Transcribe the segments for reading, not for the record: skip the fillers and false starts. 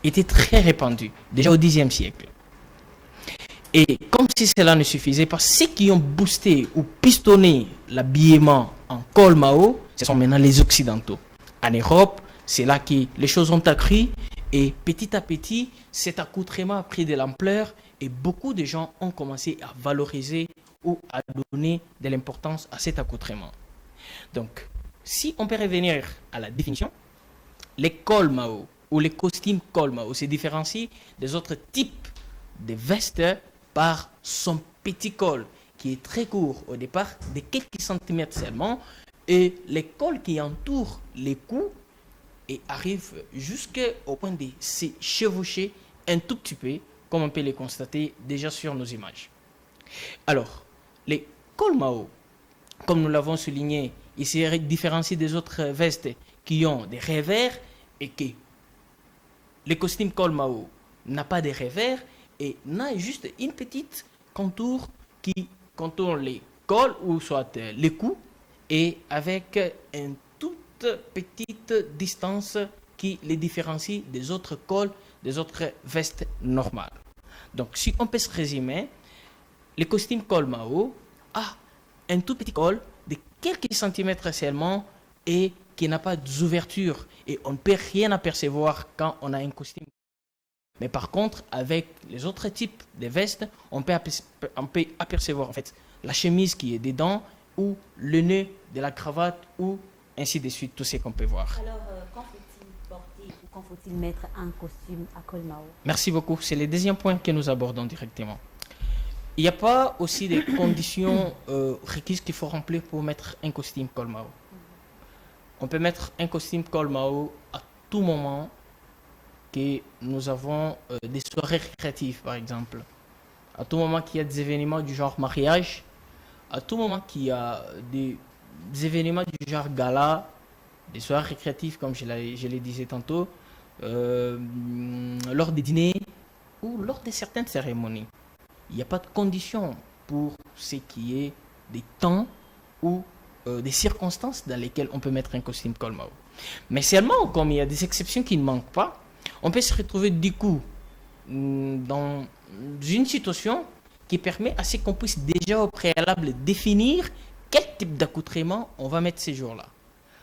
était très répandu, déjà au Xe siècle. Et comme si cela ne suffisait pas, ceux qui ont boosté ou pistonné l'habillement en col Mao, ce sont maintenant les Occidentaux. En Europe, c'est là que les choses ont accru et petit à petit, cet accoutrement a pris de l'ampleur et beaucoup de gens ont commencé à valoriser ou à donner de l'importance à cet accoutrement. Donc, si on peut revenir à la définition, les cols Mao ou les costumes col Mao se différencient des autres types de vestes par son petit col qui est très court au départ, de quelques centimètres seulement, et les cols qui entourent les coups et arrivent jusqu'au point de se chevaucher un tout petit peu, comme on peut le constater déjà sur nos images. Alors, les cols Mao, comme nous l'avons souligné, ils se différencient des autres vestes qui ont des revers et que le costume col Mao n'a pas de revers et n'a juste une petite contour qui contourne les cols ou soit les coups et avec une toute petite distance qui les différencie des autres cols, des autres vestes normales. Donc si on peut se résumer, le costume col Mao a un tout petit col de quelques centimètres seulement et qui n'a pas d'ouverture et on ne peut rien apercevoir quand on a un costume. Mais par contre, avec les autres types de vestes, on peut apercevoir en fait la chemise qui est dedans ou le nœud de la cravate ou ainsi de suite, tout ce qu'on peut voir. Alors, quand faut-il porter ou quand faut-il mettre un costume à col Mao? Merci beaucoup. C'est le deuxième point que nous abordons directement. Il n'y a pas aussi des conditions requises qu'il faut remplir pour mettre un costume col Mao. On peut mettre un costume col Mao à tout moment que nous avons des soirées récréatives, par exemple. À tout moment qu'il y a des événements du genre mariage, à tout moment qu'il y a des événements du genre gala, des soirées récréatives, comme je le disais tantôt, lors des dîners ou lors de certaines cérémonies. Il n'y a pas de condition pour ce qui est des temps ou des circonstances dans lesquelles on peut mettre un costume col Mao. Mais seulement, comme il y a des exceptions qui ne manquent pas, on peut se retrouver du coup dans une situation qui permet à ce qu'on puisse déjà au préalable définir quel type d'accoutrement on va mettre ces jours-là.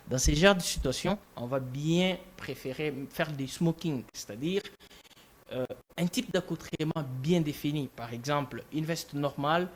Dans ces genres de situations, on va bien préférer faire du smoking, c'est-à-dire un type d'accoutrement bien défini. Par exemple, une veste normale